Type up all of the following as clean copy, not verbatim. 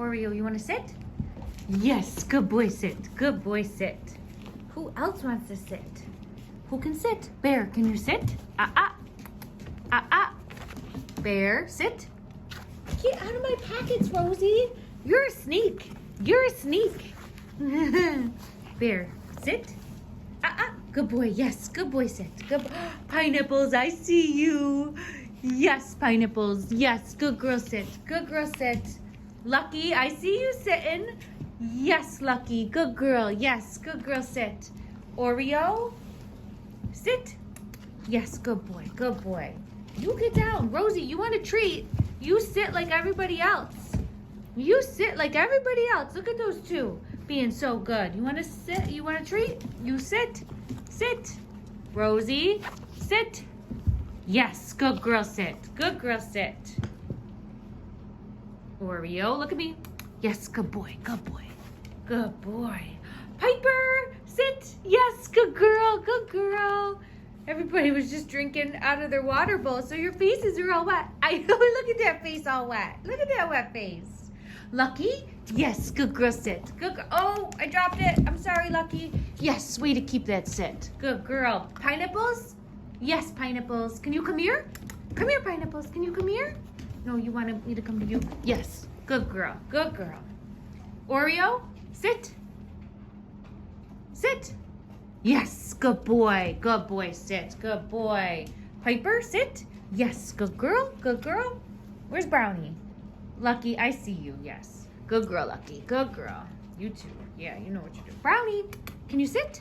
Oreo, you want to sit? Yes, good boy, sit. Good boy, sit. Who else wants to sit? Who can sit? Bear, can you sit? Bear, sit. Get out of my pockets, Rosie. You're a sneak. You're a sneak. Bear, sit. Good boy. Yes, good boy, sit. Good. Pineapples, I see you. Yes, Pineapples. Yes, good girl, sit. Good girl, sit. Lucky, I see you sitting. Yes, Lucky. Good girl. Yes, good girl, sit. Oreo, sit. Yes, good boy. Good boy. You get down. Rosie, you want a treat? You sit like everybody else. You sit like everybody else. Look at those two being so good. You want to sit? You want a treat? You sit. Sit. Rosie, sit. Yes, good girl, sit. Good girl, sit. Oreo, look at me. Yes, good boy. Good boy. Good boy. Piper, sit. Yes, good girl. Good girl. Everybody was just drinking out of their water bowl, so your faces are all wet. I know, look at that face all wet. Look at that wet face. Lucky? Yes, good girl, sit. Good girl. Oh, I dropped it. I'm sorry, Lucky. Yes, way to keep that sit. Good girl. Pineapples? Yes, Pineapples. Can you come here? Come here, Pineapples. Can you come here? No, you wanted me to come to you? Yes. Good girl. Good girl. Oreo, sit. Sit. Yes, good boy. Good boy, sit. Good boy. Piper, sit. Yes, good girl. Good girl. Where's Brownie? Lucky, I see you. Yes. Good girl, Lucky. Good girl. You too. Yeah, you know what you're doing. Brownie, can you sit?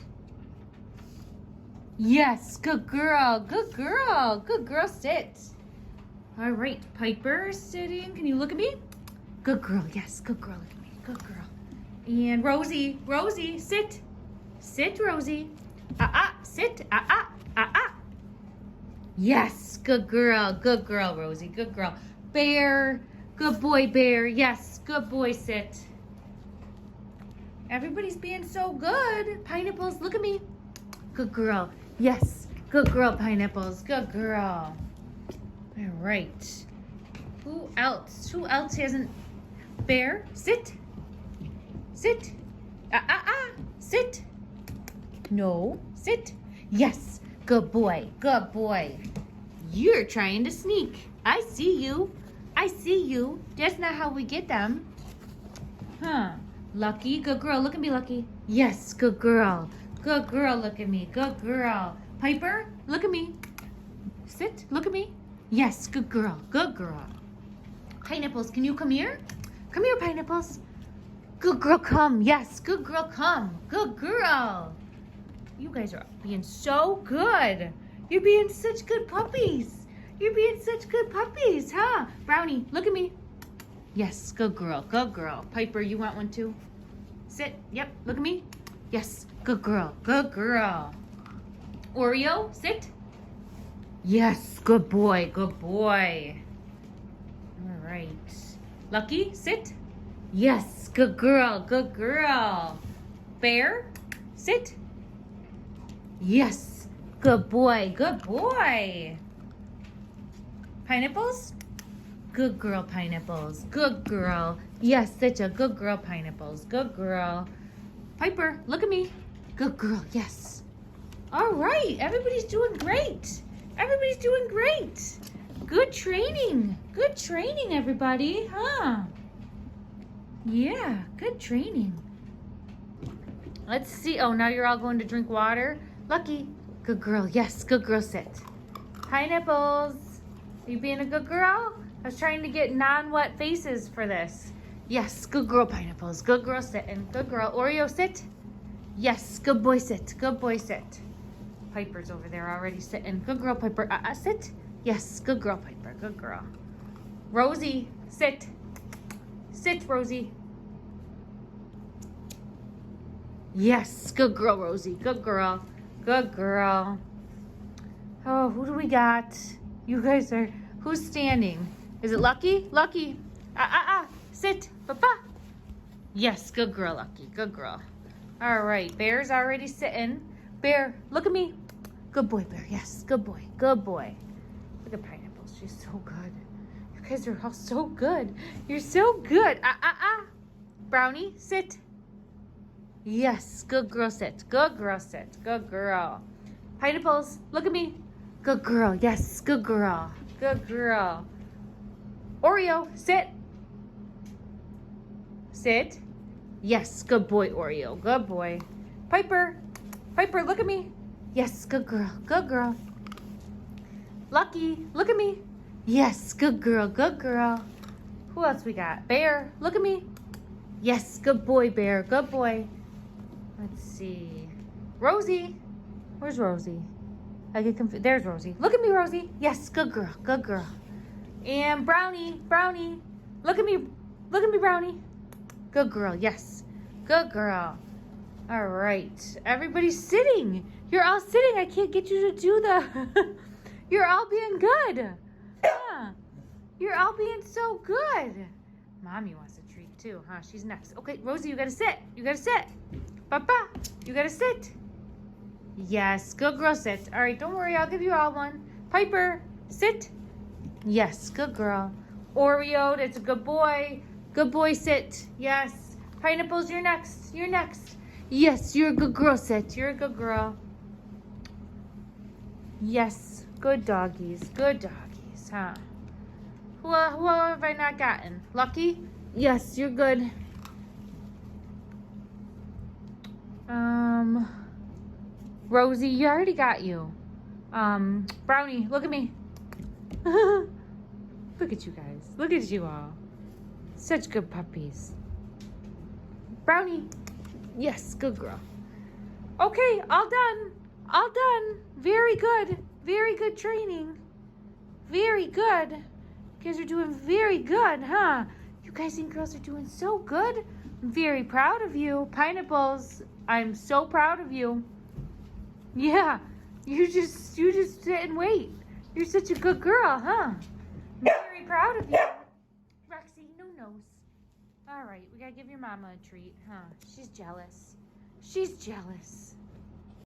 Yes, good girl. Good girl. Good girl, sit. All right, Piper sitting. Can you look at me? Good girl. Yes, good girl. Look at me. Good girl. And Rosie. Rosie, sit. Sit, Rosie. Sit. Yes, good girl. Good girl, Rosie. Good girl. Bear. Good boy, Bear. Yes, good boy, sit. Everybody's being so good. Pineapples, look at me. Good girl. Yes, good girl, Pineapples. Good girl. All right. Who else? Who else hasn't? Bear, sit. Sit. Sit. No, sit. Yes, good boy. Good boy. You're trying to sneak. I see you. I see you. That's not how we get them. Huh. Lucky, good girl. Look at me, Lucky. Yes, good girl. Good girl, look at me. Good girl. Piper, look at me. Sit, look at me. Yes, good girl. Good girl. Pineapples, can you come here? Come here, Pineapples. Good girl, come. Yes, good girl, come. Good girl. You guys are being so good. You're being such good puppies. You're being such good puppies, huh? Brownie, look at me. Yes, good girl. Good girl. Piper, you want one too? Sit. Yep, look at me. Yes, good girl. Good girl. Oreo, sit. Yes, good boy. Good boy. All right. Lucky, sit. Yes, good girl. Good girl. Bear, sit. Yes, good boy. Good boy. Pineapples? Good girl, Pineapples. Good girl. Yes, such a good girl, Pineapples. Good girl. Piper, look at me. Good girl, yes. All right, everybody's doing great. Everybody's doing great. Good training. Good training, everybody, huh? Yeah, good training. Let's see. Oh, now you're all going to drink water. Lucky. Good girl. Yes, good girl, sit. Pineapples. Are you being a good girl? I was trying to get non-wet faces for this. Yes, good girl, Pineapples. Good girl, sit. And good girl. Oreo, sit. Yes, good boy, sit. Good boy, sit. Piper's over there already sitting. Good girl, Piper. Sit. Yes, good girl, Piper. Good girl. Rosie, sit. Sit, Rosie. Yes, good girl, Rosie. Good girl. Good girl. Oh, who do we got? You guys are, who's standing? Is it Lucky? Lucky. Sit. Papa. Yes, good girl, Lucky. Good girl. All right, Bear's already sitting. Bear, look at me. Good boy, Bear. Yes, good boy. Good boy. Look at Pineapples. She's so good. You guys are all so good. You're so good. Brownie, sit. Yes, good girl, sit. Good girl, sit. Good girl. Pineapples, look at me. Good girl, yes, good girl. Good girl. Oreo, sit. Sit. Yes, good boy, Oreo. Good boy. Piper, Piper, look at me. Yes, good girl. Good girl. Lucky, look at me. Yes, good girl. Good girl. Who else we got? Bear, look at me. Yes, good boy, Bear. Good boy. Let's see. Rosie. Where's Rosie? I get confused. There's Rosie. Look at me, Rosie. Yes, good girl. Good girl. And Brownie. Brownie. Look at me. Look at me, Brownie. Good girl. Yes. Good girl. All right. Everybody's sitting. You're all sitting. I can't get you to do the... You're all being good. Yeah. You're all being so good. Mommy wants a treat too, huh? She's next. Okay, Rosie, you gotta sit. You gotta sit. Papa, you gotta sit. Yes, good girl, sit. All right, don't worry. I'll give you all one. Piper, sit. Yes, good girl. Oreo, that's a good boy. Good boy, sit. Yes. Pineapples, you're next. You're next. Yes, you're a good girl, sit. You're a good girl. Yes, good doggies. Good doggies, huh? Who have I not gotten? Lucky? Yes, you're good. Rosie, you already got you. Brownie, look at me. Look at you guys. Look at you all. Such good puppies. Brownie. Yes, good girl. Okay, all done. All done. Very good. Very good training. Very good. You guys are doing very good, huh? You guys and girls are doing so good. I'm very proud of you. Pineapples, I'm so proud of you. Yeah, you just sit and wait. You're such a good girl, huh? I'm very proud of you. Roxy, no nose. All right, we gotta give your mama a treat, huh? She's jealous. She's jealous.